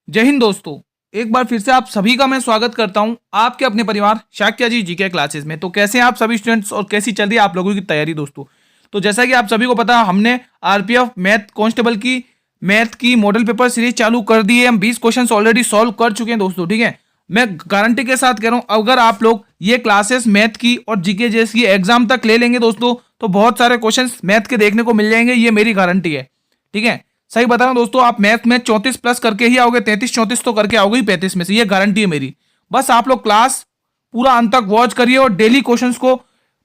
जय हिंद दोस्तों। एक बार फिर से आप सभी का मैं स्वागत करता हूं आपके अपने परिवार शाक्या जी जीके क्लासेस में। तो कैसे हैं आप सभी स्टूडेंट्स और कैसी चल रही है आप लोगों की तैयारी दोस्तों। तो जैसा कि आप सभी को पता है हमने आरपीएफ मैथ कांस्टेबल की मैथ की मॉडल पेपर सीरीज चालू कर दी है। हम 20 क्वेश्चन ऑलरेडी सॉल्व कर चुके हैं दोस्तों। ठीक है, मैं गारंटी के साथ कह रहा हूं अगर आप लोग ये क्लासेस मैथ की और जीके जैसी एग्जाम तक ले लेंगे दोस्तों तो बहुत सारे क्वेश्चन मैथ के देखने को मिल जाएंगे। ये मेरी गारंटी है। ठीक है, सही बता रहा हूं दोस्तों, आप मैथ में 34 प्लस करके ही आओगे, 33 34 तो करके आओगे ही 35 में से, ये गारंटी है मेरी। बस आप लोग क्लास पूरा अंत तक वॉच करिए और डेली क्वेश्चंस को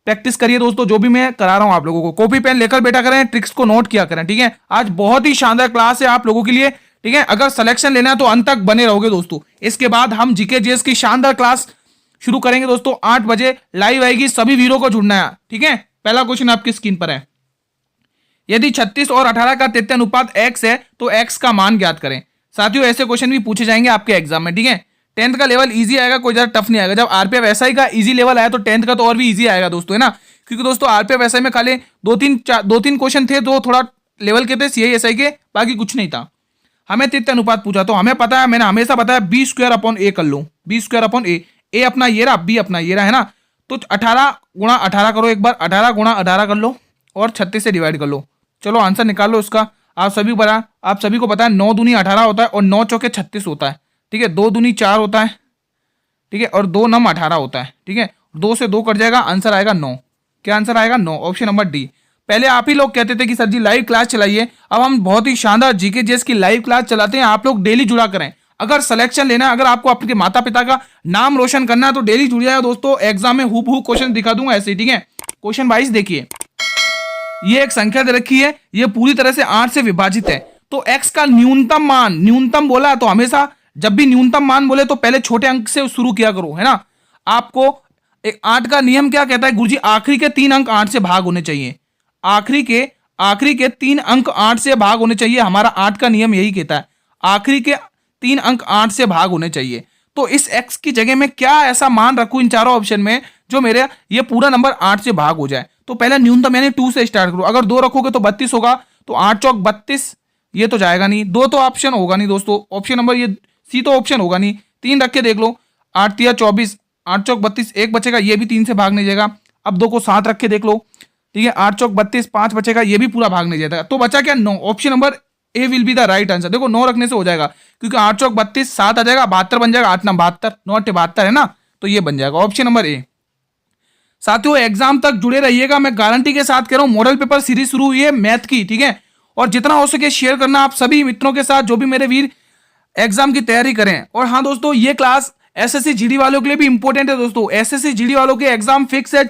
प्रैक्टिस करिए दोस्तों। जो भी मैं करा रहा हूं आप लोगों को कॉपी पेन लेकर बैठा करें, ट्रिक्स को नोट किया करें। ठीक है, आज बहुत ही शानदार क्लास है आप लोगों के लिए। ठीक है, अगर सिलेक्शन लेना है तो अंत तक बने रहोगे दोस्तों। इसके बाद हम जीके जीएस की शानदार क्लास शुरू करेंगे दोस्तों। 8 बजे लाइव आएगी, सभी वीरों को जुड़ना है। ठीक है, पहला क्वेश्चन आपकी स्क्रीन पर है। यदि 36 और 18 का तृतीय अनुपात x है तो x का मान ज्ञात करें। साथियों ऐसे क्वेश्चन भी पूछे जाएंगे आपके एग्जाम में। ठीक है, 10th का लेवल इजी आएगा, कोई ज्यादा टफ नहीं आएगा। जब आरपीएफ एसआई का इजी लेवल आया तो 10th का तो और भी इजी आएगा दोस्तों, है ना। क्योंकि दोस्तों आरपीएफ एसआई में खाली दो तीन क्वेश्चन थे जो थोड़ा लेवल के थे सीआई एसआई के, बाकी कुछ नहीं था। हमें तृतीय अनुपात पूछा तो हमें पता है, मैंने हमेशा बताया बी स्क्वायर अपॉन ए कर लो। बी स्क्वायर अपॉन ए अपना ये रहा, बी अपना ये रहा, है ना। तो 18 गुणा 18 करो एक बार, 18 गुणा 18 कर लो और 36 से डिवाइड कर लो। चलो आंसर निकाल लो इसका। आप सभी को पता है 9 दूनी 18 होता है और 9 चौके 36 होता है। ठीक है, 2 दूनी 4 होता है। ठीक है, और 2 नम 18 होता है। ठीक है, 2 से 2 कट जाएगा, आंसर आएगा 9। क्या आंसर आएगा? 9, ऑप्शन नंबर डी। पहले आप ही लोग कहते थे कि सर जी लाइव क्लास चलाइए, अब हम बहुत ही शानदार जीके जीएस की लाइव क्लास चलाते हैं। आप लोग डेली जुड़ा करें। अगर सिलेक्शन लेना है, अगर आपको आपके माता पिता का नाम रोशन करना है तो डेली जुड़ जाए दोस्तों। एग्जाम में हूबहू क्वेश्चन दिखा दूंगा ऐसे। ठीक है, क्वेश्चन 22 देखिए, ये एक संख्या दे रखी है, ये पूरी तरह से 8 से विभाजित है। तो x का न्यूनतम मान, न्यूनतम बोला तो हमेशा जब भी न्यूनतम मान बोले तो पहले छोटे अंक से शुरू किया करो, है ना। आपको एक 8 का नियम क्या कहता है गुरुजी? आखिरी के 3 अंक 8 से भाग होने चाहिए। आखिरी के 3 अंक 8 से भाग होने चाहिए। हमारा 8 का नियम यही कहता है, आखिरी के 3 अंक 8 से भाग होने चाहिए। तो इस x की जगह में क्या ऐसा मान रखूं इन चारों ऑप्शन में जो मेरे ये पूरा नंबर 8 से भाग हो जाए। तो पहले न्यूनतम यानी 2 से स्टार्ट करो। अगर 2 रखोगे तो 32 होगा, तो 8 चौक 32, ये तो जाएगा नहीं। 2 तो ऑप्शन होगा नहीं दोस्तों, ऑप्शन नंबर ये सी तो ऑप्शन होगा नहीं। 3 रख के देख लो, 8 तिया 24, 8 चौक 32, 1 बचेगा, ये भी 3 से भाग नहीं जाएगा। अब 2 को 7 रख के देख लो। ठीक है, 8 चौक 32, 5 बचेगा, ये भी पूरा भाग नहीं जाएगा। तो बचा क्या? 9। Option number A will be the right answer. देखो 9 रखने से हो जाएगा, क्योंकि 8 चौक 32, 7 आ जाएगा, 72 बन जाएगा, 8 9 72, 9 8 72 है ना, तो ये बन जाएगा ऑप्शन नंबर ए। साथियों एग्जाम तक जुड़े रहिएगा, मैं गारंटी के साथ कह रहा हूं। मॉडल पेपर सीरीज शुरू हुई है मैथ की। ठीक है, और जितना हो सके शेयर करना आप सभी मित्रों के साथ जो भी मेरे वीर एग्जाम की तैयारी करें। और हाँ दोस्तों, ये क्लास एसएससी जीडी वालों के लिए भी इंपॉर्टेंट है दोस्तों। एसएससी जीडी वालों के एग्जाम फिक्स है,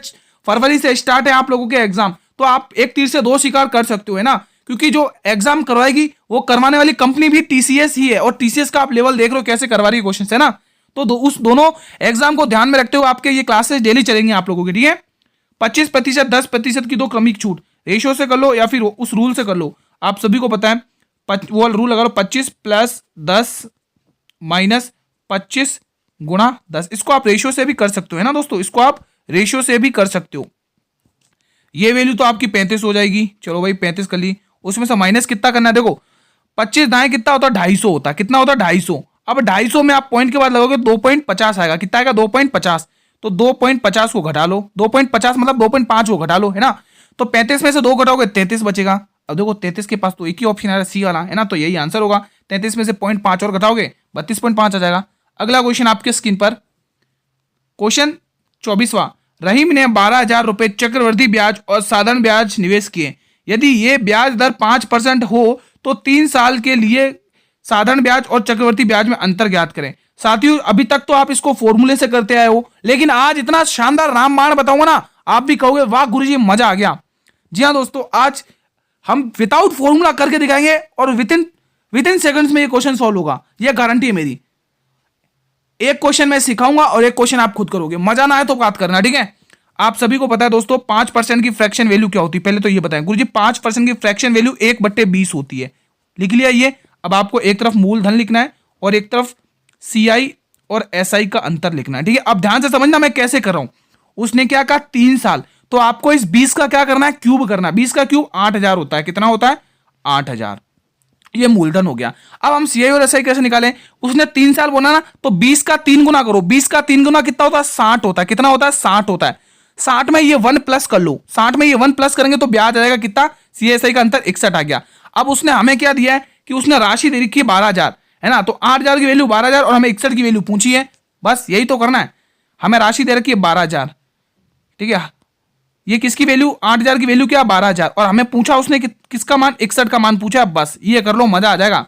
फरवरी से स्टार्ट है आप लोगों के एग्जाम। तो आप एक तीर से 2 शिकार कर सकते हो, है ना। क्योंकि जो एग्जाम करवाएगी वो करवाने वाली कंपनी भी टीसीएस ही है, और टीसीएस का आप लेवल देख रहे हो कैसे करवा रही है क्वेश्चन, है ना। तो उस दोनों एग्जाम को ध्यान में रखते हुए आपके ये क्लासेस डेली चलेंगे आप लोगों की। ठीक है, 25%, 10% की 2 क्रमिक छूट, रेशियो से कर लो या फिर उस रूल से कर लो। आप सभी को पता है वो रूल लगा लो, 25 + 10 - 25 × 10। इसको आप रेशियो से भी कर सकते हो, है ना दोस्तों। इसको आप रेशियो से भी कर सकते हो। ये वैल्यू तो आपकी 35 हो जाएगी। चलो भाई 35 कर ली, उसमें से माइनस कितना करना है? देखो 25 दाएं कितना होता है? 250 होता है। कितना होता है? 250। अब 250 में आप पॉइंट के बाद लगोगे 2.50 आएगा। कितना आएगा? 2.50। तो 2.50 को घटा लो, 2.50 मतलब 2.5 को घटा लो, है ना। तो 35 में से 2 घटाओगे 33 बचेगा। अब देखो 33 के पास तो एक ही ऑप्शन आ रहा है, सी वाला, है ना। तो यही आंसर होगा। 33 में से 0.5 और घटाओगे 32.5 आ जाएगा। अगला क्वेश्चन आपके स्क्रीन पर, क्वेश्चन 24वां। रहीम ने 12,000 रुपए चक्रवृद्धि ब्याज और साधारण ब्याज निवेश किए। यदि ये ब्याज दर 5% हो तो 3 साल के लिए साधारण ब्याज और चक्रवृद्धि ब्याज में अंतर ज्ञात करें। साथियों अभी तक तो आप इसको फॉर्मूले से करते आए हो, लेकिन आज इतना शानदार रामबाण बताऊंगा ना, आप भी कहोगे वाह गुरुजी मजा आ गया। जी हाँ दोस्तों, आज हम विदाउट फॉर्मूला करके दिखाएंगे और विद इन सेकंड्स में ये क्वेश्चन सॉल्व होगा, ये गारंटी है मेरी। एक क्वेश्चन मैं सिखाऊंगा और एक क्वेश्चन आप खुद करोगे। मजा ना आए तो बात करना, ठीक है। आप सभी को पता है दोस्तों 5% की फ्रैक्शन वैल्यू क्या होती है, पहले तो ये बताएं गुरुजी। 5% की फ्रैक्शन वैल्यू 1/20 होती है। लिख लिया ये। अब आपको एक तरफ मूलधन लिखना है और एक तरफ सीआई और एसआई का अंतर लिखना है, ठीक है। अब ध्यान से समझना मैं कैसे कर रहा हूं। उसने क्या कहा? 3 साल। तो आपको इस 20 का क्या करना है? क्यूब करना है। 20 का क्यूब 8000 होता है। कितना होता है? 8000। ये मूलधन हो गया। अब हम सीआई और एसआई कैसे निकालें? उसने 3 साल बोला ना, तो 20 का 3 गुना करो। 20 का 3 गुना कितना होता है? 60 होता है। कितना होता है? 60 होता है। 60 में ये 1 प्लस कर लो। 60 में ये 1 प्लस करेंगे तो ब्याज आ जाएगा कितना? सीएसआई का अंतर 61 आ गया। अब उसने हमें क्या दिया है कि उसने राशि दे रखी है 12,000, है ना, तो 8,000 की वैल्यू 12,000 और हमें 61 की वैल्यू पूछी है। बस यही तो करना है। हमें राशि दे रखी है 12,000, ठीक है। ये किसकी वैल्यू? 8,000 की वैल्यू क्या? 12,000, और हमें पूछा उसने किसका मान? 61 का मान पूछा। बस ये कर लो, मजा आ जाएगा।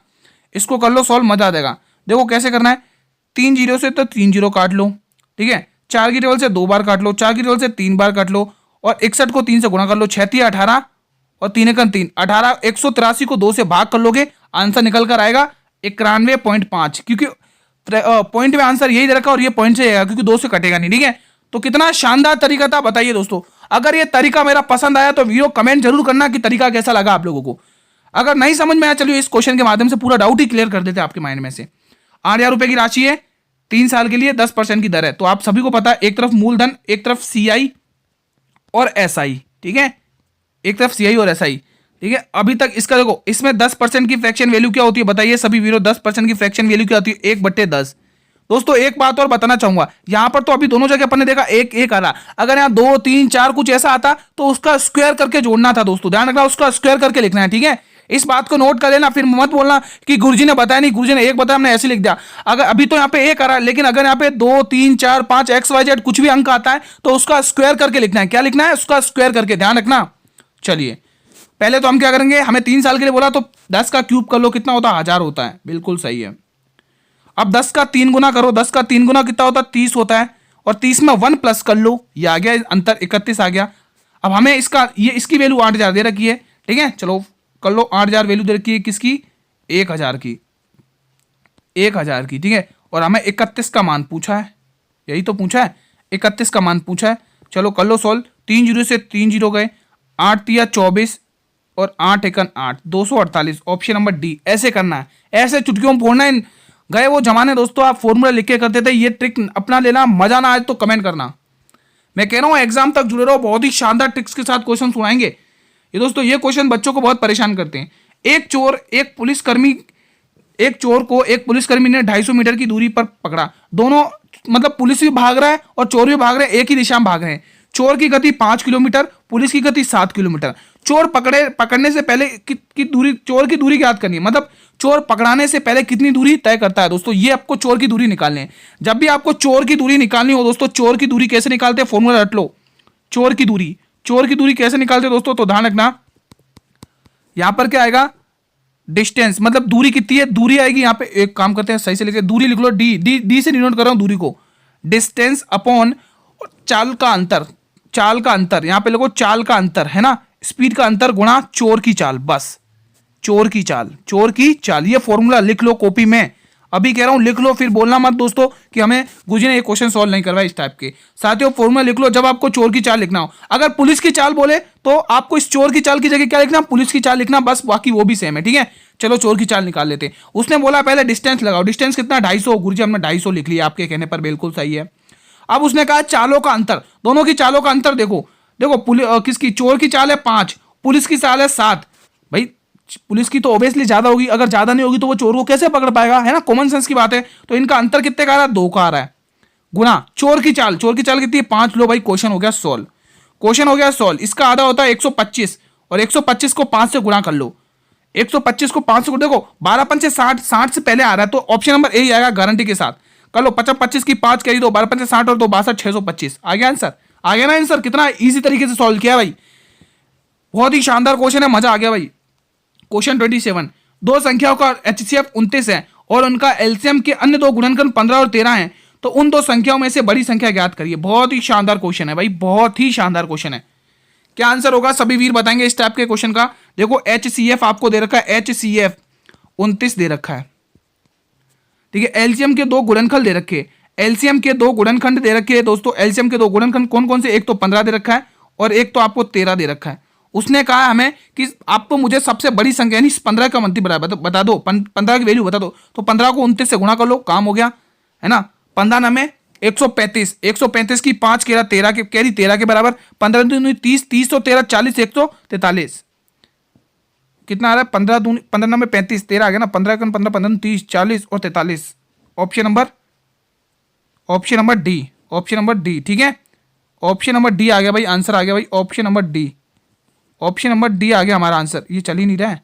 इसको कर लो सॉल्व, मजा आ जाएगा। देखो कैसे करना है। 3 जीरो से तो 3 जीरो काट लो, ठीक है। 4 की टेबल से 2 बार काट लो, 4 की टेबल से 3 बार काट लो, और 61 को 3 से गुणा कर लो। 6 3 18 और 3 एकम 3 18। 183 को 2 से भाग कर लोगे, आंसर निकल कर आएगा 91.5, क्योंकि पॉइंट में आंसर यही दे रखा और ये पॉइंट से आएगा क्योंकि 2 से कटेगा नहीं, ठीक है। तो कितना शानदार तरीका था, बताइए दोस्तों। अगर ये तरीका मेरा पसंद आया तो वीडियो कमेंट जरूर करना कि तरीका कैसा लगा आप लोगों को। अगर नहीं समझ में आया, चलिए इस क्वेश्चन के माध्यम से पूरा डाउट ही क्लियर कर देते हैं आपके माइंड में से। 8,000 रुपए की राशि है, 3 साल के लिए 10% की दर है। तो आप सभी को पता है, एक तरफ मूलधन, एक तरफ सीआई और एसआई, ठीक है। एक तरफ सीआई और एसआई, ठीक है। अभी तक इसका देखो, इसमें 10% की फ्रैक्शन वैल्यू क्या होती है बताइए सभी वीरो? 10% की फ्रैक्शन वैल्यू क्या होती है? 1/10। दोस्तों एक बात और बताना चाहूंगा, यहां पर तो अभी दोनों जगह अपन ने देखा एक एक आ रहा। अगर यहाँ 2 3 4 कुछ ऐसा आता तो उसका स्क्वायर करके जोड़ना था दोस्तों, ध्यान रखना, उसका स्क्वायर करके लिखना है, ठीक है। इस बात को नोट कर लेना, फिर मत बोलना कि गुरुजी ने बताया नहीं, गुरुजी ने एक बताया हमने ऐसे लिख दिया। अगर अभी तो यहाँ पे एक आ रहा है, लेकिन अगर यहाँ पे 2 3 4 5 XYZ कुछ भी अंक आता है तो उसका स्क्वायर करके लिखना है। क्या लिखना है? उसका स्क्वायर करके, ध्यान रखना। चलिए पहले तो हम क्या करेंगे, हमें 3 साल के लिए बोला तो 10 का क्यूब कर लो, कितना होता है? 1000 होता है, बिल्कुल सही है। अब 10 का 3 गुना करो, 10 का 3 गुना कितना होता है? 30 होता है, और 30 में 1 प्लस कर लो, ये आ गया अंतर 31 आ गया। अब हमें इसका इसकी वैल्यू 8,000 दे रखी है, ठीक है। चलो कर लो, 8,000 वैल्यू दे रखी है किसकी? 1,000 की, 1,000 की, ठीक है। और हमें 31 का मान पूछा है, यही तो पूछा है, 31 का मान पूछा है। चलो कर लो सॉल्व। 3 जीरो से 3 जीरो गए, 8 तिया 24 और 8 एकन 8, 248, ऑप्शन नंबर डी। ऐसे करना है, ऐसे चुटकियों में फोड़ना है। गए वो जमाने दोस्तों, आप फॉर्मूला लिख के करते थे। ये ट्रिक अपना लेना, मजा ना आए तो कमेंट करना। मैं कह रहा हूं एग्जाम तक जुड़े रहो, बहुत ही शानदार ट्रिक्स के साथ क्वेश्चन सुनाएंगे ये दोस्तों। ये क्वेश्चन बच्चों को बहुत परेशान करते हैं। एक चोर एक पुलिसकर्मी ने 250 मीटर की दूरी पर पकड़ा। दोनों मतलब पुलिस भी भाग रहा है और चोर भी भाग रहे हैं, एक ही दिशा में भाग रहे हैं। चोर की गति 5 किलोमीटर, पुलिस की गति 7 किलोमीटर। चोर पकड़ने से पहले की दूरी, चोर की दूरी याद करनी है, मतलब चोर पकड़ाने से पहले कितनी दूरी तय करता है दोस्तों। ये आपको चोर की दूरी निकालनी है। जब भी आपको चोर की दूरी निकालनी हो दोस्तों, चोर की दूरी कैसे निकालते हैं, फॉर्मूला रट लो। चोर की दूरी कैसे निकालते हैं दोस्तों, तो ध्यान रखना। यहां पर क्या आएगा? डिस्टेंस, मतलब दूरी कितनी है, दूरी आएगी यहाँ पे। एक काम करते हैं, सही से लिखे, दूरी लिख लो, डी से डिनोट कर रहा हूं दूरी को। डिस्टेंस अपॉन चाल का अंतर, यहां पे लिखो चाल का अंतर, है ना, स्पीड का अंतर गुणा चोर की चाल। बस चोर की चाल, ये फॉर्मूला लिख लो कॉपी में। अभी कह रहा हूं लिख लो, फिर बोलना मत दोस्तों कि हमें गुरुजी ने ये क्वेश्चन सॉल्व नहीं करवाया, इस टाइप के। साथियों फॉर्मूला लिख लो जब आपको चोर की चाल लिखना हो। अगर पुलिस की चाल बोले तो आपको इस चोर की चाल की जगह क्या लिखना? पुलिस की चाल लिखना, बस, बाकी वो भी सेम है, ठीक है। चलो चोर की चाल निकाल लेते हैं। उसने बोला पहले डिस्टेंस लगाओ, डिस्टेंस कितना? 250। गुरुजी हमने 250 लिख लिया, आपके कहने पर बिल्कुल सही है। अब उसने कहा चालों का अंतर, दोनों की चालों का अंतर देखो। किसकी? चोर की चाल है 5, पुलिस की चाल है 7। भाई पुलिस की तो ऑब्वियसली ज्यादा होगी, अगर ज्यादा नहीं होगी तो वो चोर को कैसे पकड़ पाएगा, है ना, कॉमन सेंस की बात है। तो इनका अंतर कितने का आ रहा है? 2 का आ रहा है, गुना चोर की चाल कितनी है? 5। लो भाई, क्वेश्चन हो गया सॉल्व। इसका आधा होता है 125, और 125 को 5 से गुणा कर लो। 125 को 5 से देखो, 12 पंचे 60, 60 से पहले आ रहा है, तो ऑप्शन नंबर ए आएगा गारंटी के साथ। कर लो, 25 की 5 कैरी दो, 12 पंचे 60 और 2 62, 625 आ गया आंसर। आ गया ना आंसर? कितना इजी तरीके से सॉल्व किया भाई, बहुत ही शानदार क्वेश्चन है, मजा आ गया भाई। क्वेश्चन 27, दो संख्याओं का HCF 29 है और उनका एलसीएम के अन्य दो गुणनखंड 15 और 13 है, तो उन दो संख्याओं में से बड़ी संख्या ज्ञात करिए। बहुत ही शानदार क्वेश्चन है भाई, बहुत ही शानदार क्वेश्चन है। क्या आंसर होगा सभी वीर बताएंगे इस टाइप के क्वेश्चन का? देखो HCF आपको दे रखा है, HCF 29 दे रखा है, ठीक है। एलसीएम के दो गुणनखंड दे रखे, एलसीएम के दो गुणनखंड दे रखे हैं दोस्तों। एलसीएम के दो गुणनखंड कौन कौन से? एक तो 15 दे रखा है और एक तो आपको 13 दे रखा है। उसने कहा हमें कि आपको मुझे सबसे बड़ी संख्या यानी 15 का मंत्री बता दो, 15 की वैल्यू बता दो। तो 15 को 29 से गुणा कर लो, काम हो गया, है ना। 15 नमे 135, 135 की 5 केरा 13 के कैरी 13 के बराबर, 15 30, 30 तो 13 40, 143। कितना आ रहा है, 15 में 35, 13 आ गया ना, 15 15 15 30 40 और 43। Option number D, option number D. ठीक है, ऑप्शन नंबर डी आ गया भाई, आंसर आ गया भाई, option number D, option number D आ गया हमारा आंसर। ये चल ही नहीं रहा है,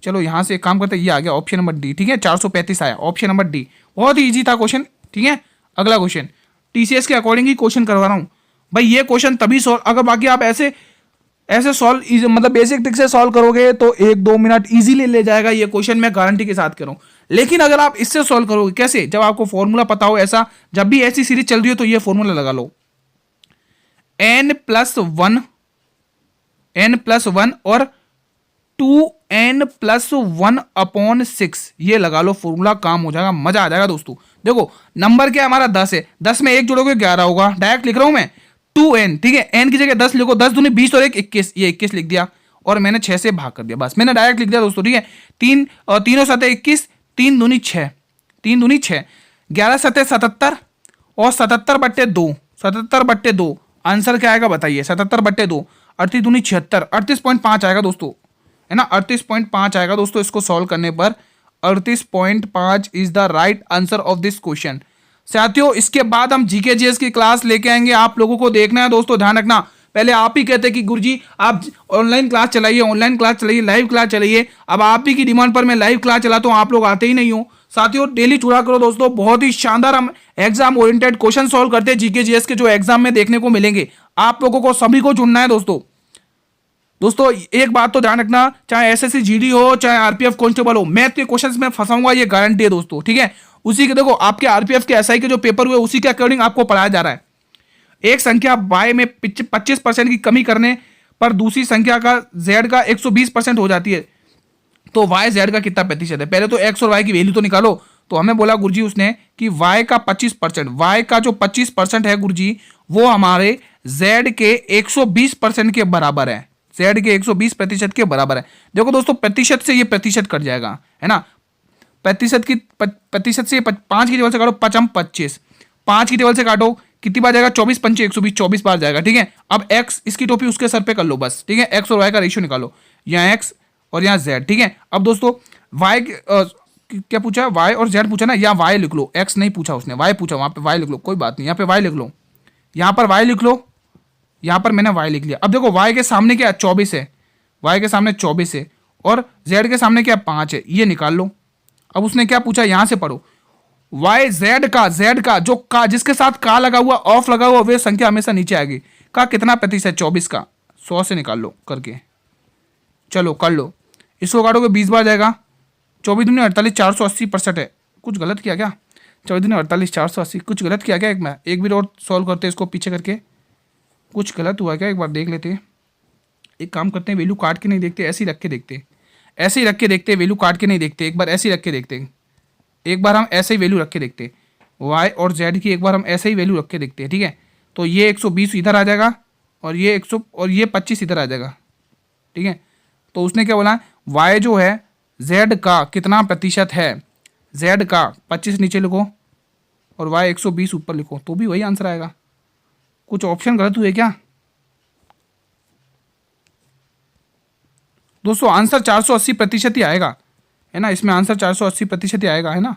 चलो यहाँ से एक काम करते हैं, ये आ गया ऑप्शन नंबर डी। ठीक है, 435 आया, ऑप्शन नंबर डी। बहुत ही ईजी था क्वेश्चन। ठीक है, अगला क्वेश्चन टीसीएस के अकॉर्डिंग ही क्वेश्चन करवा रहा हूँ भाई। ये क्वेश्चन तभी सॉल्व, अगर बाकी आप ऐसे सॉल्व मतलब बेसिक ट्रिक से सॉल्व करोगे तो 1-2 मिनट इजीली ले जाएगा ये क्वेश्चन, मैं गारंटी के साथ करूँ। लेकिन अगर आप इससे सॉल्व करोगे कैसे, जब आपको फॉर्मूला पता हो, ऐसा जब भी ऐसी सीरीज चल रही हो तो ये फॉर्मूला लगा लो, n+1 और 2n+1/6, ये लगा लो फॉर्मूला, काम हो जाएगा, मजा आ जाएगा दोस्तों। देखो नंबर क्या हमारा 10 है, 10 में 1 जोड़ोगे 11 होगा, डायरेक्ट लिख रहा हूं मैं 2n। ठीक है, n की जगह 10 लिखो, 10 दूनी 20 और 1 21, ये 21 लिख दिया और मैंने 6 से भाग कर दिया, बस मैंने डायरेक्ट लिख दिया दोस्तों। ठीक है, 3 और 3 और 7 21, 3 दूनी 6, 3 दूनी 6, 11 7 77 और 77/2, 77/2 आंसर क्या आएगा बताइए, 77/2, 38 दूनी 76, 38.5 आएगा दोस्तों, है ना, 38.5 आएगा दोस्तों। इसको सॉल्व करने पर 38.5 is the right answer of this question. साथियों इसके बाद हम जीके जीएस की क्लास लेके आएंगे, आप लोगों को देखना है दोस्तों, ध्यान रखना। पहले आप ही कहते कि गुरुजी आप ऑनलाइन क्लास चलाइए, ऑनलाइन क्लास चलाइए, लाइव क्लास चलाइए। अब आप ही की डिमांड पर मैं लाइव क्लास चलाता हूं, आप लोग आते ही नहीं हो। साथियों डेली जुड़ा करो दोस्तों, बहुत ही शानदार हम एग्जाम ओरिएंटेड क्वेश्चन सॉल्व करते हैं जीके जीएस के, जो एग्जाम में देखने को मिलेंगे। आप लोगों को सभी को जुड़ना है दोस्तों। एक बात तो ध्यान रखना, चाहे एसएससी जीडी हो, चाहे आरपीएफ कांस्टेबल हो, मैथ के क्वेश्चंस में फंसाऊंगा, ये गारंटी है दोस्तों। ठीक है, उसी के देखो आपके आरपीएफ के एसआई के जो पेपर हुए उसी के अकॉर्डिंग आपको पढ़ाया जा रहा है। एक संख्या y में 25% की कमी करने पर दूसरी संख्या का z का 120% हो जाती है, तो y z का कितना प्रतिशत है। पहले तो x और y की वैल्यू तो निकालो। तो हमें बोला गुरुजी उसने कि y का 25%, y का जो 25% है गुरुजी वो हमारे z के 120% के बराबर है, z के 120% के बराबर है। देखो दोस्तों प्रतिशत से ये प्रतिशत कट जाएगा, है ना, प्रतिशत से 5 की टेबल से काटो 5 5 की टेबल से काटो कितनी बार जाएगा, 24 पंचे 120, 24 बार जाएगा। ठीक है, अब x इसकी टोपी उसके सर पे कर लो बस। ठीक है, x और y का रेशियो निकालो, यहाँ x और यहाँ z। ठीक है, अब दोस्तों y क्या पूछा, y और z पूछा ना, यहाँ y लिख लो, x नहीं पूछा उसने, y पूछा, वहां पे y लिख लो, कोई बात नहीं, यहाँ पे y लिख लो, यहाँ पर y लिख लो, यहाँ पर मैंने y लिख लिया। अब देखो y के सामने क्या 24 है, y के सामने 24 है और z के सामने क्या 5 है, ये निकाल लो। अब उसने क्या पूछा, यहां से पढ़ो, y z का जो का जिसके साथ का लगा हुआ, ऑफ लगा हुआ, वे संख्या हमेशा नीचे आएगी। का कितना प्रतिशत, 24 का 100 से निकाल लो करके, चलो कर लो। इसको काटोगे 20 बार जाएगा, 24 दूनी 48, 480% है। कुछ गलत किया क्या, 24 दूनी 48, 480, कुछ गलत किया क्या। एक बार और सॉल्व करते हैं इसको पीछे करके, कुछ गलत हुआ क्या, एक बार देख लेते हैं। एक काम करते हैं, वैल्यू काट के नहीं देखते, ऐसे ही रख के देखते, ऐसे ही रख के देखते, वैल्यू काट के नहीं देखते, एक बार ऐसे ही रख के देखते, एक बार हम ऐसे ही वैल्यू रख के देखते, y और z की एक बार हम ऐसे ही वैल्यू रख के देखते हैं। ठीक है, तो ये 120 इधर आ जाएगा और ये 100 और ये 25 इधर आ जाएगा। ठीक है, तो उसने क्या बोला, y जो है z का कितना प्रतिशत है, z का 25 नीचे लिखो और y 120 ऊपर लिखो, तो भी वही आंसर आएगा। कुछ ऑप्शन गलत हुए क्या दोस्तों, आंसर 480% ही आएगा, है ना, इसमें आंसर 480% ही आएगा, है ना,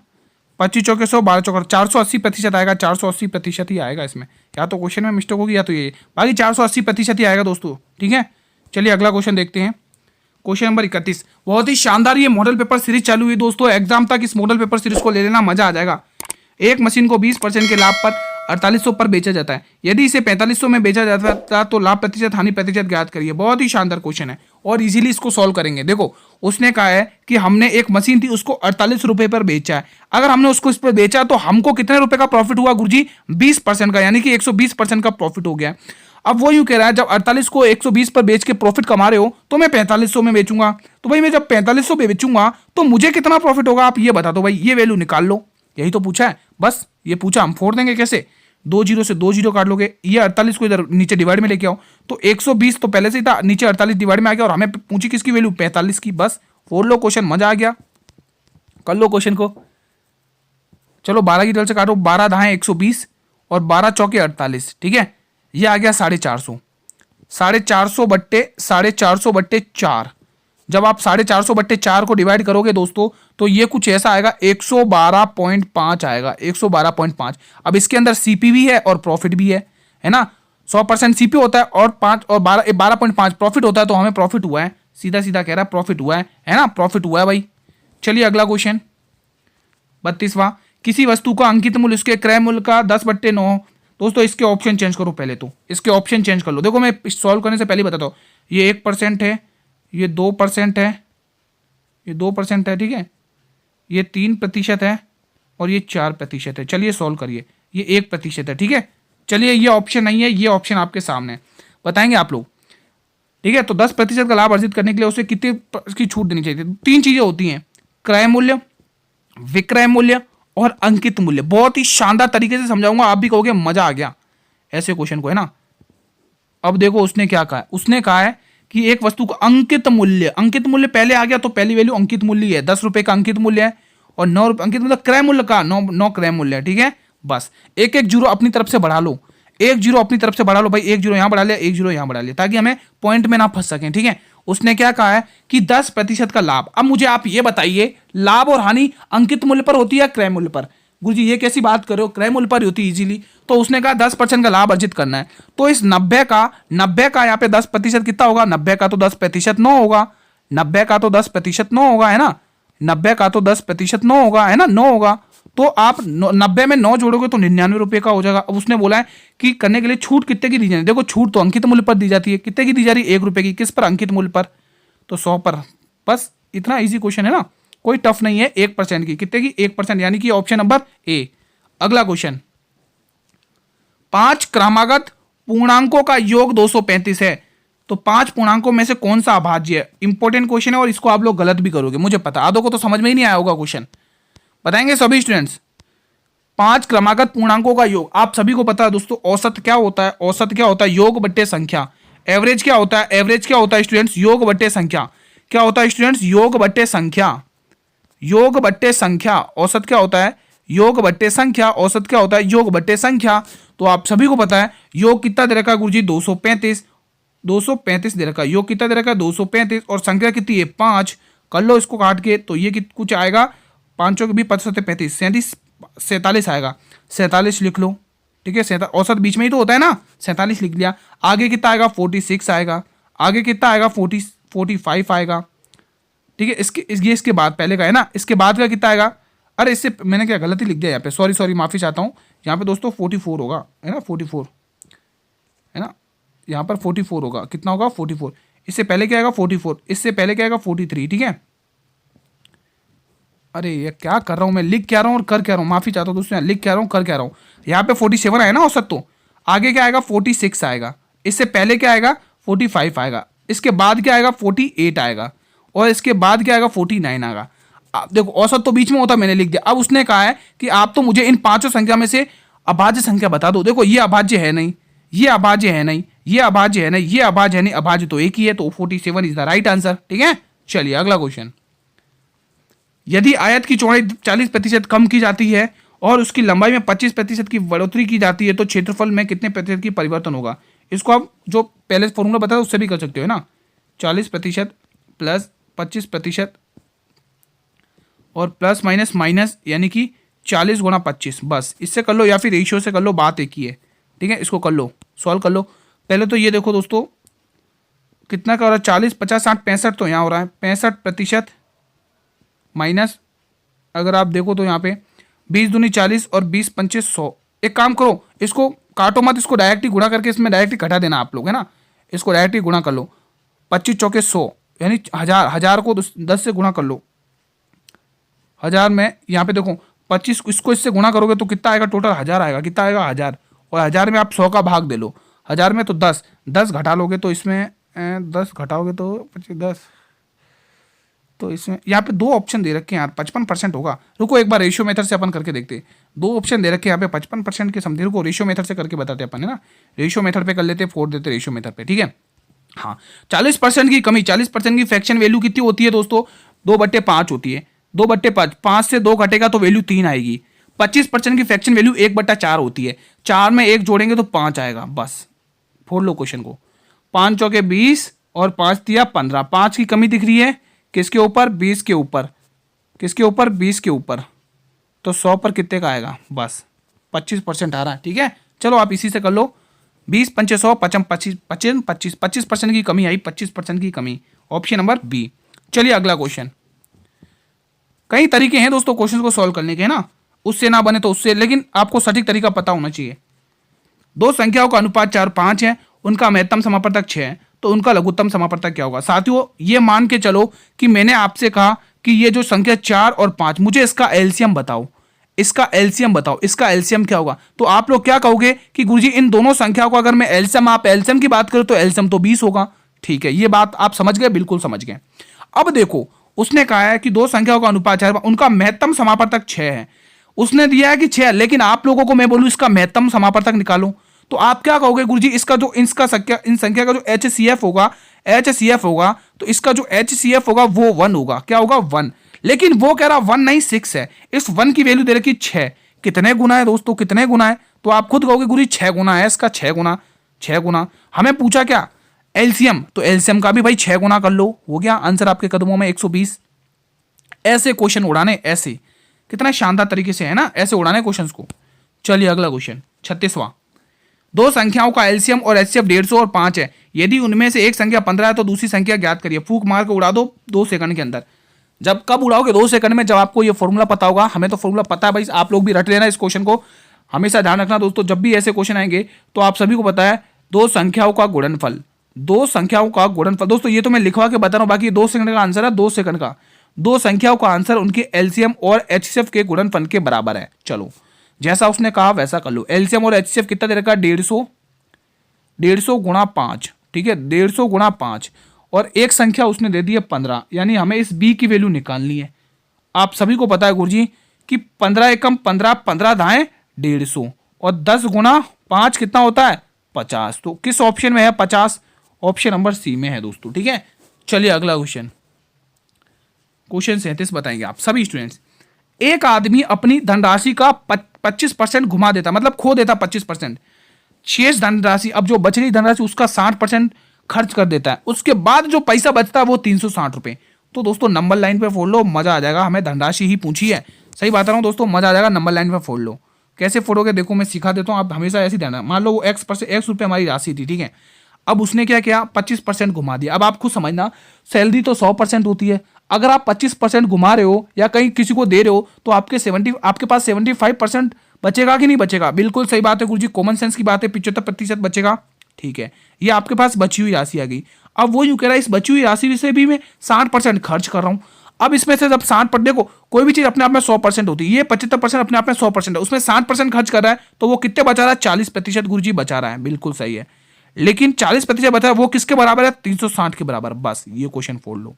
25 चौके 100, 12 चौके 480% आएगा, 480% ही आएगा इसमें। या तो क्वेश्चन में मिस्टेक होगी या तो ये, बाकी 480% ही आएगा दोस्तों। ठीक है, चलिए अगला क्वेश्चन देखते हैं, क्वेश्चन नंबर 31। बहुत ही शानदार ये मॉडल पेपर सीरीज चालू हुई दोस्तों, एग्जाम तक इस मॉडल पेपर सीरीज को ले लेना, मजा आ जाएगा। एक मशीन को 20% के लाभ पर 4800 पर बेचा जाता है, यदि इसे 4500 में बेचा जाता था तो लाभ प्रतिशत हानि प्रतिशत ज्ञात करिए। बहुत ही शानदार क्वेश्चन है और इजीली इसको सॉल्व करेंगे। देखो उसने कहा है कि हमने एक मशीन थी उसको 48 रुपए पर बेचा है, अगर हमने उसको इस पर बेचा तो हमको कितने रुपए का प्रॉफिट हुआ गुरुजी, 20% का, यानी कि 120% का प्रॉफिट हो गया। अब वो यूं कह रहा है जब 48 को 120 पर बेच के प्रॉफिट कमा रहे हो तो मैं 4500 में बेचूंगा, तो भाई मैं जब 4500 में बेचूंगा तो मुझे कितना प्रॉफिट होगा, आप ये बता दो भाई, ये वैल्यू निकाल लो। यही तो पूछा है, बस ये पूछा, हम फोड़ देंगे कैसे, 2 जीरो से 2 जीरो काट लोगे, ये 48 को इधर नीचे डिवाइड में लेके आओ, तो 120 तो पहले से ही था, नीचे 48 डिवाइड में आ गया और हमें पूछी किसकी वैल्यू, 45 की। बस फोड़ लो क्वेश्चन, मजा आ गया, कर लो क्वेश्चन को। चलो 12 की टेबल से काटो, 12 दाएं 120 और 12 चौके 48। ठीक है, ये आ गया 450, 450 बट्टे 450 बट्टे 4, जब आप 450/4 को डिवाइड करोगे दोस्तों तो ये कुछ ऐसा आएगा 112.5 आएगा, 112.5। अब इसके अंदर सीपी भी है और प्रॉफिट भी है ना। 100% सीपी होता है और 5 और 12.5 प्रॉफिट होता है, तो हमें प्रॉफिट हुआ है, सीधा सीधा कह रहा है प्रॉफिट हुआ है ना, प्रॉफिट हुआ है भाई। चलिए अगला क्वेश्चन 32वां, किसी वस्तु का अंकित मूल्य उसके क्रय मूल्य का 10/9। दोस्तों इसके ऑप्शन चेंज करो, पहले तो इसके ऑप्शन चेंज कर लो। देखो मैं सॉल्व करने से पहले बताता हूँ, ये 1% है, ये 2% है, ये 2% है, ठीक है, ये 3% है और ये 4% है। चलिए सॉल्व करिए, ये 1% है, ठीक है। चलिए ये ऑप्शन नहीं है, ये ऑप्शन आपके सामने है, बताएंगे आप लोग, ठीक है। तो 10% का लाभ अर्जित करने के लिए उसे कितनी की छूट देनी चाहिए? 3 चीजें होती हैं, क्रय मूल्य, विक्रय मूल्य और अंकित मूल्य। बहुत ही शानदार तरीके से समझाऊंगा, आप भी कहोगे मजा आ गया ऐसे क्वेश्चन को, है ना। अब देखो उसने क्या कहा है, उसने कहा है कि एक वस्तु का अंकित मूल्य, अंकित मूल्य पहले आ गया तो पहली वैल्यू अंकित मूल्य है, 10 रुपए का अंकित मूल्य है और 9 रुपए अंकित मतलब क्रय मूल्य का 9 क्रय मूल्य है, ठीक है। बस एक एक जीरो अपनी तरफ से बढ़ा लो, एक जीरो अपनी तरफ से बढ़ा लो भाई, एक जीरो यहां बढ़ा लिया, एक जीरो यहां बढ़ा लिया, ताकि हमें पॉइंट में ना फंस सकें, ठीक है। उसने क्या कहा है कि 10% का लाभ। अब मुझे आप ये बताइए, लाभ और हानि अंकित मूल्य पर होती है या क्रय मूल्य पर? गुरुजी ये कैसी बात कर रहे हो, क्रय मूल्य पर होती है इजीली। तो उसने कहा 10% का लाभ अर्जित करना है, तो इस 90 का यहाँ पे 10% कितना होगा? 90 का तो 10% 9 होगा, 90 का तो 10% 9 होगा, है ना, 90 का तो 10% 9 होगा, है ना, 9 होगा। तो आप 90 में 9 जोड़ोगे तो 99 रुपए का हो जाएगा। अब उसने बोला है कि करने के लिए छूट कितने की दी जाती है? देखो छूट तो अंकित मूल्य पर दी जाती है, कितने की दी जा रही है? 1 रुपए की। किस पर? अंकित मूल्य पर, तो 100 पर। बस इतना इजी क्वेश्चन है ना, कोई टफ नहीं है। 1% की, कितने की? 1%, यानी कि ऑप्शन नंबर ए। अगला क्वेश्चन, 5 क्रमागत पूर्णांकों का योग 235 है, तो 5 पूर्णांकों में से कौन सा अभाज्य है? इंपॉर्टेंट क्वेश्चन है और इसको आप लोग गलत भी करोगे, मुझे पता। आधों को तो समझ में ही नहीं आया होगा क्वेश्चन, बताएंगे सभी स्टूडेंट्स। 5 क्रमागत पूर्णांकों का योग, आप सभी को पता है दोस्तों, औसत क्या होता है? औसत क्या होता है? योग बट्टे संख्या। एवरेज क्या होता है? एवरेज क्या होता है स्टूडेंट्स? योग बट्टे संख्या। क्या होता है स्टूडेंट्स? योग बट्टे संख्या, योग बट्टे संख्या। औसत क्या होता है? योग बट्टे संख्या। औसत क्या होता है? योग बट्टे संख्या। तो आप सभी को पता है योग कितना दे रखा है गुरुजी? 235, 235 दे रखा है। योग कितना दे रखा है? 235, और संख्या कितनी है? 5। कर लो इसको काट के, तो ये कुछ आएगा, 5 के भी 5 35, 47 आएगा। 47 लिख लो, ठीक है। औसत बीच में ही तो होता है ना, 47 लिख लिया। आगे कितना आएगा? 46 आएगा। आगे कितना आएगा? 45 आएगा, ठीक है। इसके बाद पहले का है ना, इसके बाद का कितना आएगा? अरे इससे मैंने क्या गलती लिख दिया यहाँ पे, सॉरी माफी चाहता हूँ। यहाँ पे दोस्तों 44 होगा, है ना, 44 है ना, यहाँ पर 44 होगा। कितना होगा? 44। इससे पहले क्या आएगा? 44। इससे पहले क्या आएगा? 43, ठीक है। अरे ये क्या कर रहा हूँ मैं, लिख क्या रहा हूँ और कर क्या रहा हूँ, माफी चाहता हूँ दोस्तों, लिख क्या रहा हूँ कर क्या रहा हूँ। यहाँ पे 47 आया ना औसत, तो आगे क्या आएगा? 46 आएगा। इससे पहले क्या आएगा? 45 आएगा। इसके बाद क्या आएगा? 48 आएगा। और इसके बाद क्या आएगा? 49 आएगा। देखो औसत तो बीच में होता, मैंने लिख दिया। अब उसने कहा है कि आप तो मुझे इन 5 संख्या में से अभाज्य संख्या बता दो। देखो ये अभाज्य है नहीं, ये अभाज्य है नहीं, ये अभाज्य है नहीं, ये अभाज्य है नहीं, अभाज्य तो एक ही है, तो 47 इज द राइट आंसर, ठीक है। चलिए अगला क्वेश्चन, यदि आयत की चौड़ाई 40% कम की जाती है और उसकी लंबाई में 25% की बढ़ोतरी की जाती है, तो क्षेत्रफल में कितने प्रतिशत की परिवर्तन होगा? इसको आप जो पहले फॉर्मूला बताया उससे भी कर सकते हो ना, 40% प्लस 25% और प्लस माइनस माइनस, यानी कि 40 गुणा 25। बस इससे कर लो, या फिर रेशियो से कर लो, बात एक ही है, ठीक है। इसको कर लो, सॉल्व कर लो। पहले तो ये देखो दोस्तों कितना का हो रहा है, 40 50 60 65, तो यहाँ हो रहा है 65% माइनस, अगर आप देखो तो यहाँ पे 20 दूनी 40 और 20 पंचे 100। एक काम करो, इसको काटो मत, इसको डायरेक्ट ही गुणा करके इसमें डायरेक्ट ही घटा देना आप लोग, है ना। इसको डायरेक्ट ही गुणा कर लो, 25 चौके 100, यानी 1000, 1000 को 10 से गुणा कर लो। 1000 में यहाँ पे देखो 25, इसको इससे गुणा करोगे तो कितना आएगा? टोटल 1000 आएगा। कितना आएगा? 1000। और 1000 में आप 100 का भाग दे लो। 1000 में तो 10 घटा लोगे तो इसमें 10 घटाओगे तो 10, तो इसमें यहाँ पे 2 ऑप्शन दे रखे हैं यार, 55% होगा। रुको एक बार रेशियो मेथड से अपन करके देखते हैं। 2 ऑप्शन दे रखे हैं यहाँ पे 55% के समझे। रुको रेशियो मेथड से करके बताते हैं अपन, है ना। रेशियो मेथड पे कर लेते, 4 देते रेशियो मेथड पे, ठीक है। हाँ 40% की कमी, 40% की फ्रैक्शन वैल्यू कितनी होती है दोस्तों? 2/5 होती है। 2/5, 5 से 2 घटेगा तो वैल्यू 3 आएगी। 25% की फ्रैक्शन वैल्यू 1/4 होती है। 4 में 1 जोड़ेंगे तो 5 आएगा। बस फोड़ लो क्वेश्चन को, 5 चौके 20 और 5 दिया 15, 5 की कमी दिख रही है किसके ऊपर, 20 के ऊपर, किसके ऊपर, 20 के ऊपर, तो 100 पर कितने का आएगा, बस 25% आ रहा है। ठीक है, चलो आप इसी से कर लो, 20 पंचे 100, 25% की कमी आई, 25% की कमी, ऑप्शन नंबर बी। चलिए अगला क्वेश्चन। कई तरीके हैं दोस्तों क्वेश्चन को सॉल्व करने के, है ना, उससे ना बने तो उससे, लेकिन आपको सटीक तरीका पता होना चाहिए। दो संख्याओं का अनुपात 4 5 है, उनका महत्तम समापवर्तक 6 है, तो उनका लघुत्तम समापवर्तक क्या होगा। साथियों ये मान के चलो कि मैंने आपसे कहा कि ये जो संख्या 4 और 5, मुझे इसका एलसीएम बताओ, इसका एलसीएम बताओ, इसका एलसीएम क्या होगा। तो आप लोग क्या कहोगे कि गुरुजी इन दोनों संख्याओं का अगर मैं एलसीएम, आप एलसीएम की बात करो तो एलसीएम तो 20 होगा। ठीक है, ये बात आप समझ गए, बिल्कुल समझ गए। अब देखो उसने कहा है कि दो संख्याओं का अनुपात 4, उनका महत्तम समापवर्तक 6 है, उसने दिया है कि 6, लेकिन आप लोगों को मैं बोलूं इसका महत्तम समापवर्तक निकालो, तो आप क्या कहोगे गुरुजी इसका जो इसका संख्या, इन संख्या का जो HCF होगा, HCF होगा, तो इसका जो HCF होगा वो 1 होगा, क्या होगा 1। लेकिन वो कह रहा 1 नहीं 6 है, इस 1 की वैल्यू दे रखी 6, कितने गुना है दोस्तों, कितने गुना है, तो आप खुद कहोगे गुरुजी 6 गुना है इसका, 6 गुना, 6 गुना। हमें पूछा क्या एलसीएम, तो एलसीएम का भी भाई 6 गुना कर लो, हो गया आंसर आपके कदमों में 120। ऐसे क्वेश्चन उड़ाने, ऐसे कितना शानदार तरीके से, है ना, ऐसे उड़ाने क्वेश्चंस को। चलिए अगला क्वेश्चन 36वां। दो संख्याओं का एलसीएम और एचसीएफ 150 और 5 है, यदि उनमें से एक संख्या 15 है तो दूसरी संख्या ज्ञात करिए। फूक मार के उड़ा दो 2 सेकंड के अंदर। जब कब उड़ाओगे, 2 सेकंड में, जब आपको ये फॉर्मूला पता होगा। हमें तो फॉर्मूला पता है भाई, आप लोग भी रट लेना इस क्वेश्चन को, हमेशा ध्यान रखना दोस्तों, जब भी ऐसे क्वेश्चन आएंगे तो आप सभी को पता है दो संख्याओं का गुणनफल, दो संख्याओं का गुणनफल दोस्तों, ये तो मैं लिखवा के बता रहा हूं, बाकी 2 सेकंड का आंसर है, 2 सेकंड का। दो संख्याओं का आंसर उनके एलसीएम और एचसीएफ के गुणनफल के बराबर है। चलो जैसा उसने कहा वैसा कर लो। एलसीएम और एचसीएफ कितना दे रखा है, 150 गुणा 5, ठीक है, 150 गुणा 5, और एक संख्या उसने दे दी है 15, यानी हमें इस बी की वैल्यू निकालनी है। आप सभी को पता है गुरुजी कि 15 एकम 15, 15 दाएं 150, और 10 गुणा 5 कितना होता है 50। तो किस ऑप्शन में है 50, ऑप्शन नंबर सी में है दोस्तों। ठीक है, चलिए अगला क्वेश्चन, क्वेश्चन 37 बताएंगे आप सभी स्टूडेंट्स। एक आदमी अपनी धनराशि का 25% घुमा देता, मतलब खो देता 25%, शेष धनराशि, अब जो बच रही धनराशि उसका 60% खर्च कर देता है, उसके बाद जो पैसा बचता है वो 360 रुपए। तो दोस्तों नंबर लाइन पे फोड़ लो, मजा आ जाएगा। हमें धनराशि ही पूछी है, सही बात रहा हूँ दोस्तों, मजा आ जाएगा। नंबर लाइन पे फोड़ लो, कैसे फोड़ोगे देखो मैं सिखा देता हूँ, आप हमेशा ऐसे ध्यान। मान लो वो x रुपये हमारी राशि थी, ठीक है, अब उसने क्या किया 25% घुमा दिया। अब आप खुद समझना, सैलरी तो 100% होती है, अगर आप 25% घुमा रहे हो या कहीं किसी को दे रहे हो तो आपके पास 75% बचेगा कि नहीं बचेगा। बिल्कुल सही बात है गुरुजी, कॉमन सेंस की बात है, 75% बचेगा। ठीक है, ये आपके पास बची हुई राशि आ गई। अब वो यूं कह रहा है इस बची हुई राशि से भी मैं 60% खर्च कर रहा हूं। अब इसमें से जब 60%, देखो कोई भी चीज अपने आप में 100% होती है, ये 75% अपने आप में 100% है, उसमें 60% खर्च कर रहा है, तो वो कितने बचा रहा है 40% गुरुजी बचा रहा है। बिल्कुल सही है, लेकिन 40% बचा है वो किसके बराबर है 360 के बराबर। बस ये क्वेश्चन फोड़ लो,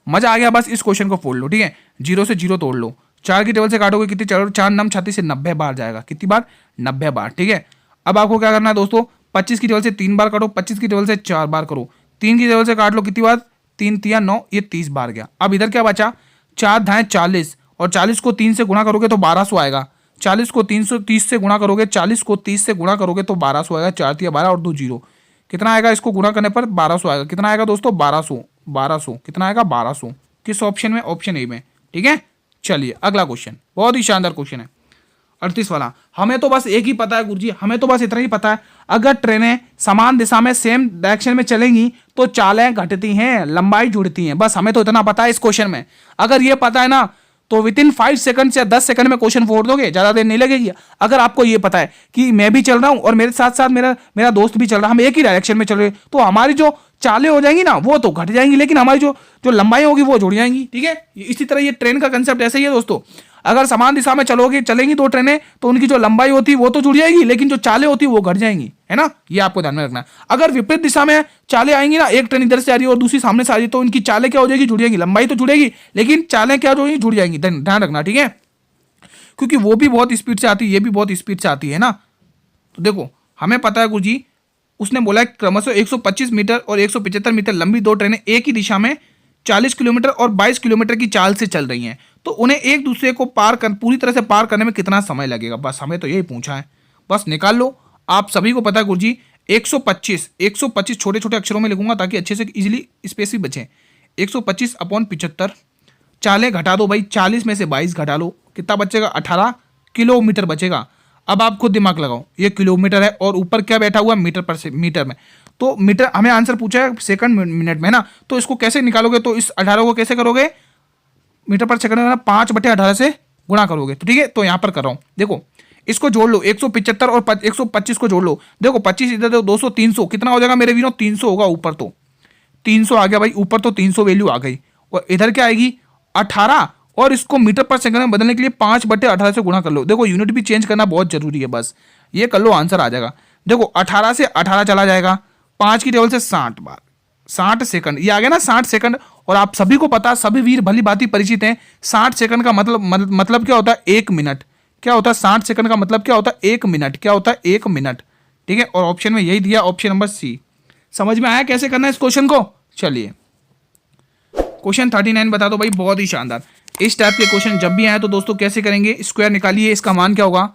मजा आ गया, बस इस क्वेश्चन को फोड़ लो। ठीक है, 0 से 0 तोड़ लो, 4 की टेबल से काटोगे कितनी, 4 नम 36 से 90 बार जाएगा, कितनी बार 90 बार। ठीक है, अब आपको क्या करना है दोस्तों, 25 की टेबल से 3 बार काटो, 25 की टेबल से 4 बार करो, 3 की टेबल से काट लो, कितनी बार 3 3 9, ये 30 बार गया। अब इधर क्या बचा 4 धाएं 40, और 40 को 3 से गुणा करोगे तो 1200 आएगा। 40 को 330 से गुणा करोगे, 40 को 30 से गुणा करोगे तो 1200 आएगा। 4 3 12 और 2 0, कितना आएगा, इसको गुणा करने पर 1200 आएगा। कितना आएगा दोस्तों 1200 कितना आएगा 1200। किस ऑप्शन में, ऑप्शन ए में। ठीक है, चलिए अगला क्वेश्चन, बहुत ही शानदार क्वेश्चन है 38 वाला। हमें तो बस एक ही पता है गुरुजी, हमें तो बस इतना ही पता है, अगर ट्रेनें समान दिशा में सेम डायरेक्शन में चलेंगी तो चालें घटती हैं, लंबाई जुड़ती हैं। बस हमें तो इतना पता है इस क्वेश्चन में। अगर ये पता है ना तो विदिन 5 सेकंड या 10 सेकंड में क्वेश्चन फोड़ दोगे, ज्यादा देर नहीं लगेगी। अगर आपको ये पता है कि मैं भी चल रहा हूं और मेरे साथ साथ मेरा दोस्त भी चल रहा है, हम एक ही डायरेक्शन में चल रहे हैं, तो हमारी जो चालें हो जाएंगी ना वो तो घट जाएंगी, लेकिन हमारी जो लंबाई होगी वो जुड़ जाएंगी। ठीक है, इसी तरह ये ट्रेन का कंसेप्ट ऐसा ही है दोस्तों। अगर समान दिशा में चलेंगी 2 ट्रेनें तो उनकी जो लंबाई होती है वो तो जुड़ जाएगी, लेकिन जो चालें होती है वो घट जाएंगी, है ना, ये आपको ध्यान में रखना है। अगर विपरीत दिशा में चालें आएंगी ना, एक ट्रेन इधर से आ रही है और दूसरी सामने से आ रही है, तो उनकी चालें क्या हो जाएगी, जुड़ जाएगी, लंबाई तो जुड़ेगी लेकिन चालें क्या जो जुड़ जाएंगी। ध्यान रखना, ठीक है, क्योंकि वो भी बहुत स्पीड से आती है, ये भी बहुत स्पीड से आती है ना। तो देखो हमें पता है गुरुजी, उसने बोला है क्रमशः 125 मीटर और 175 मीटर लंबी 2 ट्रेनें एक ही दिशा में 40 किलोमीटर और 22 किलोमीटर की चाल से चल रही हैं, तो उन्हें एक दूसरे को पूरी तरह से पार करने में कितना समय लगेगा। बस हमें तो यही पूछा है, बस निकाल लो। आप सभी को पता है गुरुजी 125 छोटे छोटे अक्षरों में लिखूंगा ताकि अच्छे से इजीली स्पेस भी बचे। 125 अपॉन 75, 40 घटा दो भाई, 40 में से 22 घटा लो, कितना बचेगा? 18 किलोमीटर बचेगा। अब आप खुद दिमाग लगाओ, ये किलोमीटर है और ऊपर क्या बैठा हुआ? मीटर पर से, मीटर में। तो मीटर हमें आंसर पूछा है सेकंड मिनट में, है ना? तो इसको कैसे निकालोगे? तो इस 18 को कैसे करोगे? मीटर पर सेकंड में 5/18 से गुणा करोगे। तो ठीक है, तो यहां पर कर रहा हूं, देखो इसको जोड़ लो, 175 और 125 को जोड़ लो। देखो 25 इधर दो, 200, 300 कितना हो जाएगा मेरे वीरों? 300 होगा। ऊपर तो 300 आ गया भाई, ऊपर तो 300 वैल्यू आ गई। और इधर क्या आएगी? 18। और इसको मीटर पर सेकंड में बदलने के लिए 5/18 से गुणा कर लो। देखो यूनिट भी चेंज करना बहुत जरूरी है, बस ये कर लो, आंसर आ जाएगा। देखो 18 से 18 चला जाएगा, 5 की टेबल से 60 बार, 60 सेकंड, ये आ गया ना 60 सेकंड। और आप सभी को पता, सभी वीर भली भांति परिचित हैं, 60 सेकंड का मतलब क्या होता है? 1 मिनट। क्या होता है 60 सेकंड का मतलब? क्या होता है? 1 मिनट। क्या होता है? 1 मिनट। ठीक है, और ऑप्शन में यही दिया, ऑप्शन नंबर सी। समझ में आया कैसे करना है इस क्वेश्चन को? चलिए क्वेश्चन 39 बता दो भाई, बहुत ही शानदार। इस टाइप के क्वेश्चन जब भी आए तो दोस्तों कैसे करेंगे? स्क्वायर निकालिए, इसका मान क्या होगा?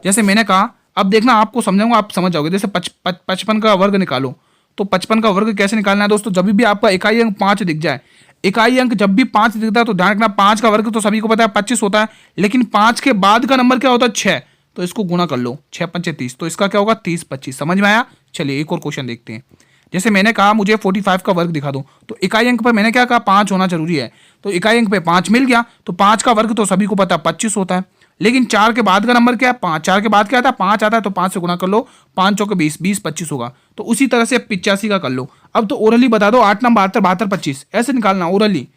जैसे मैंने कहा, अब देखना आपको समझाऊंगा, आप समझ जाओगे। जैसे 55 का वर्ग निकालो, तो 55 का वर्ग कैसे निकालना है दोस्तों? जब भी आपका इकाई अंक 5 दिख जाए, इकाई अंक जब भी 5 दिखता है तो ध्यान रखना 5 का वर्ग तो सभी को पता है 25 होता है, लेकिन 5 के बाद का नंबर क्या होता है? 6। तो इसको गुणा कर लो, 6 पंचे 30, तो इसका क्या होगा? 30 25। समझ में आया? चलिए एक और क्वेश्चन देखते हैं। जैसे मैंने कहा मुझे 45 का वर्ग दिखा दो, तो इकाई अंक पर मैंने क्या कहा? 5 होना जरूरी है। तो इकाई अंक पे 5 मिल गया, तो 5 का वर्ग तो सभी को पता है 25 होता है, लेकिन 4 के बाद का नंबर क्या है? 5। 4 के बाद क्या आता है? 5 आता है, तो 5 से गुणा कर लो, 5 चौके 20, 20 25 होगा। तो उसी तरह से 85 का कर लो। अब तो ओरली बता दो, 8 नंबर 72, 72 25 ऐसे निकालना ओरली।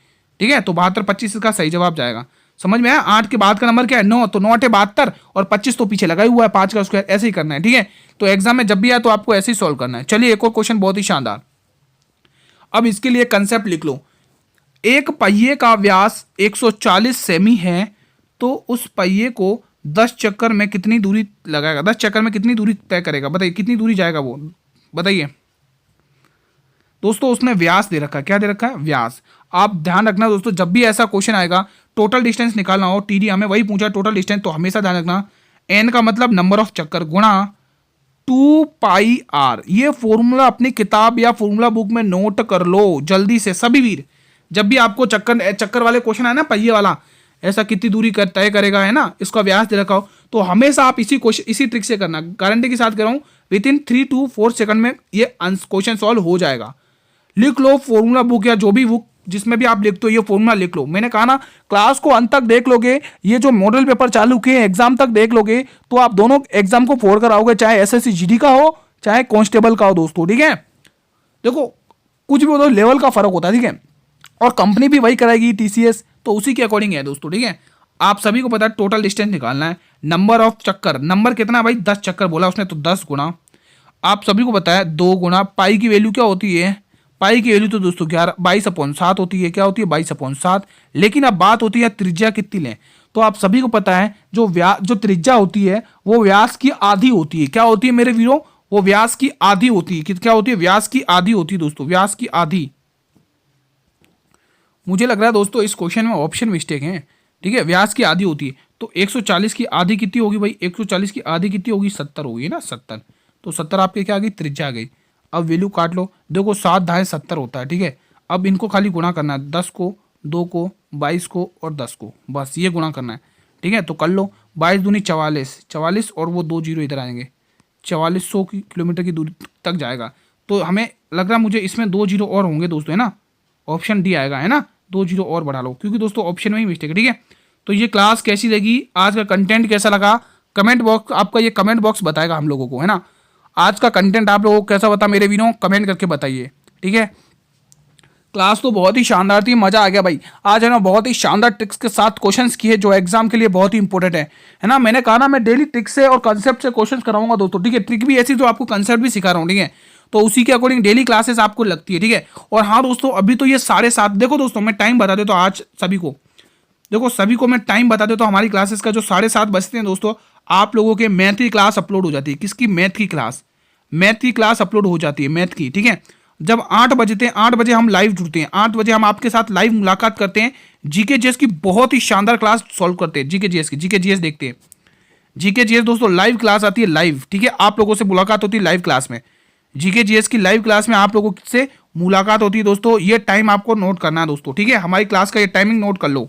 ठीक है, तो 72 25 इसका सही जवाब जाएगा। समझ में आया? 8 के बाद का नंबर क्या है? 9, तो 9 8 72 और 25 तो पीछे लगा ही हुआ है, 5 का स्क्वायर, ऐसे ही करना है। ठीक है, तो एग्जाम में जब भी आए तो आपको ऐसे ही सॉल्व करना है। चलिए एक और क्वेश्चन बहुत ही शानदार। अब इसके लिए कंसेप्ट लिख लो। एक पहिए का व्यास 140 सेमी है, तो उस पहिए को 10 चक्कर में कितनी दूरी लगाएगा? 10 चक्कर में कितनी दूरी तय करेगा? बताइए कितनी दूरी जाएगा वो, बताइए दोस्तों। उसने व्यास दे रखा है, क्या दे रखा है? व्यास। आप ध्यान रखना दोस्तों, जब भी ऐसा क्वेश्चन आएगा, टोटल डिस्टेंस निकालना हो, टीडी हमें वही पूछा टोटल डिस्टेंस, तो हमेशा ध्यान रखना एन का मतलब नंबर ऑफ चक्कर गुणा 2πr। ये फॉर्मूला अपनी किताब या फॉर्मूला बुक में नोट कर लो जल्दी से सभी वीर। जब भी आपको चक्कर वाले क्वेश्चन है ना, पहिए वाला, ऐसा कितनी दूरी तय करेगा, है ना, इसका व्यास दे रखा हो, तो हमेशा आप इसी ट्रिक से करना। गारंटी के साथ कह रहा हूं, विद इन 3 to 4 सेकंड में ये क्वेश्चन सॉल्व हो जाएगा। लिख लो फॉर्मूला बुक या जो भी बुक जिसमें भी आप लिखते हो, ये फॉर्मूला लिख लो। मैंने कहा ना, क्लास को अंत तक देख लोगे, ये जो मॉडल पेपर चालू किए एग्जाम तक देख लोगे, तो आप दोनों एग्जाम को फोड़ कर आओगे, चाहे एसएससी जीडी का हो चाहे कांस्टेबल का हो दोस्तों। ठीक है, देखो कुछ भी हो तो लेवल का फर्क होता है। ठीक है, और कंपनी भी वही कराएगी टीसीएस, तो उसी के अकॉर्डिंग है दोस्तों। ठीक है, आप सभी को पता है टोटल डिस्टेंस निकालना है, नंबर ऑफ चक्कर, नंबर कितना है भाई? 10 चक्कर बोला उसने, तो 10 गुणा, आप सभी को पता है 2 गुणा पाई की वैल्यू क्या होती है? पाई की वैल्यू तो दोस्तों 22/7 होती है। क्या होती है? 22/7। लेकिन अब बात होती है त्रिज्या कितनी लें, तो आप सभी को पता है जो त्रिज्या होती है वो व्यास की आधी होती है। क्या होती है मेरे वीरों? वो व्यास की आधी होती है। क्या होती है? व्यास की आधी होती है दोस्तों, व्यास की आधी। मुझे लग रहा है दोस्तों इस क्वेश्चन में ऑप्शन मिस्टेक है। ठीक है, व्यास की आधी होती है, तो 140 की आधी कितनी होगी भाई? 140 की आधी कितनी होगी? 70 होगी ना, 70। तो 70 आपके क्या आ गई? त्रिज्या आ गई। अब वैल्यू काट लो, देखो 7 दाएं 70 होता है। ठीक है, अब इनको खाली गुणा करना है, 10 को, 2 को, 22 को और 10 को, बस ये गुणा करना है। ठीक है, तो कर लो, 22 दूनी 44, 44 और वो 2 जीरो इधर आएंगे, 4400 किलोमीटर की दूरी तक जाएगा। तो हमें लग रहा है मुझे इसमें 2 जीरो और होंगे दोस्तों, है ना, ऑप्शन डी आएगा, है ना, 2 जीरो और बढ़ा लो, क्योंकि दोस्तों ऑप्शन में ही मिस्टेक है। ठीक है, तो ये क्लास कैसी लगी, आज का कंटेंट कैसा लगा, कमेंट बॉक्स, आपका ये कमेंट बॉक्स बताएगा हम लोगों को, है ना। आज का कंटेंट आप लोगों को कैसा बता मेरे वीरों, कमेंट करके बताइए। ठीक है, क्लास तो बहुत ही शानदार थी, मजा आ गया भाई। आज है ना बहुत ही शानदार ट्रिक्स के साथ क्वेश्चंस किए जो एग्जाम के लिए बहुत ही इंपॉर्टेंट है ना। मैंने कहा ना मैं डेली ट्रिक्स से और कंसेप्ट से क्वेश्चंस कराऊंगा दोस्तों। ठीक है, ट्रिक भी ऐसी जो आपको कंसेप्ट भी सिखा रहा हूँ। ठीक है, तो उसी के अकॉर्डिंग डेली क्लासेस आपको लगती है। ठीक है, और हाँ दोस्तों, अभी तो ये 7:30, देखो दोस्तों मैं टाइम बता देता हूँ आज सभी को, देखो सभी को मैं टाइम बता देता हूँ। हमारी क्लासेस का जो 7:30 बजते हैं दोस्तों, आप लोगों के मैथ की क्लास अपलोड हो जाती है। किसकी? मैथ की क्लास, मैथ की क्लास अपलोड हो जाती है, मैथ की। ठीक है, जब 8 बजते हैं, 8 बजे हम लाइव जुड़ते हैं, 8 बजे हम आपके साथ लाइव मुलाकात करते हैं, जीके जीएस की बहुत ही शानदार क्लास सॉल्व करते हैं, जीके जीएस की, जीके जीएस देखते हैं, जीके जीएस दोस्तों लाइव क्लास आती है, लाइव। ठीक है, आप लोगों से मुलाकात होती है लाइव क्लास में, जीके जीएस की लाइव क्लास में आप लोगों से मुलाकात होती है दोस्तों। ये टाइम आपको नोट करना है दोस्तों, ठीक है। हमारी क्लास का ये टाइमिंग नोट कर लो।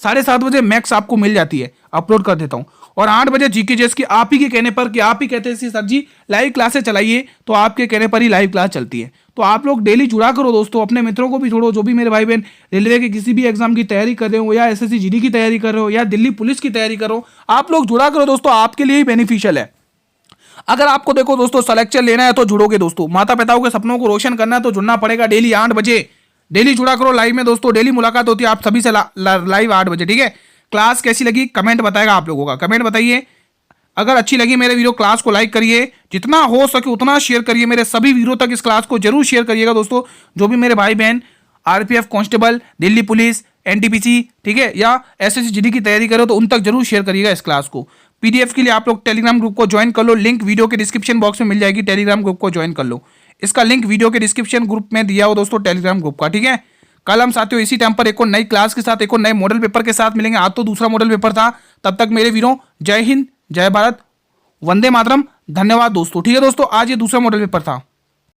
7:30 बजे मैक्स आपको मिल जाती है, अपलोड कर देता हूँ। और 8 बजे जीके जेस की आप ही के कहने पर, कि आप ही कहते हैं सर जी लाइव क्लासेस चलाइए, तो आपके कहने पर ही लाइव क्लास चलती है। तो आप लोग डेली जुड़ा करो दोस्तों, अपने मित्रों को भी जोड़ो, जो भी मेरे भाई बहन रेलवे के किसी भी एग्जाम की तैयारी कर रहे हो, या एसएससी जीडी की तैयारी कर रहे हो, या दिल्ली पुलिस की तैयारी करो, आप लोग जुड़ा करो दोस्तों, आपके लिए ही बेनिफिशियल है। अगर आपको देखो दोस्तों सिलेक्शन लेना है तो जुड़ोगे दोस्तों, माता पिताओं के सपनों को रोशन करना है तो जुड़ना पड़ेगा। डेली 8 बजे डेली जुड़ा करो लाइव में दोस्तों, डेली मुलाकात होती है आप सभी से लाइव 8 बजे, ठीक है। क्लास कैसी लगी कमेंट बताएगा आप लोगों का, कमेंट बताइए। अगर अच्छी लगी मेरे वीडियो क्लास को लाइक करिए, जितना हो सके उतना शेयर करिए, मेरे सभी वीडियो तक इस क्लास को जरूर शेयर करिएगा दोस्तों। जो भी मेरे भाई बहन RPF constable, Delhi police, NTPC, ठीक है, या एसएससी जीडी की तैयारी करो तो उन तक जरूर शेयर करिएगा इस क्लास को। पीडीएफ के लिए आप लोग टेलीग्राम ग्रुप को ज्वाइन कर लो, लिंक वीडियो के डिस्क्रिप्शन बॉक्स में मिल जाएगी, टेलीग्राम ग्रुप को ज्वाइन कर लो। इसका लिंक वीडियो के डिस्क्रिप्शन ग्रुप में दिया हो दोस्तों, टेलीग्राम ग्रुप का, ठीक है। कल हम साथियों इसी टाइम पर एक और नई क्लास के साथ, एक और नए मॉडल पेपर के साथ मिलेंगे। आज तो दूसरा मॉडल पेपर था, तब तक मेरे वीरों जय हिंद, जय भारत, वंदे मातरम, धन्यवाद दोस्तों, ठीक है दोस्तों। आज ये दूसरा मॉडल पेपर था।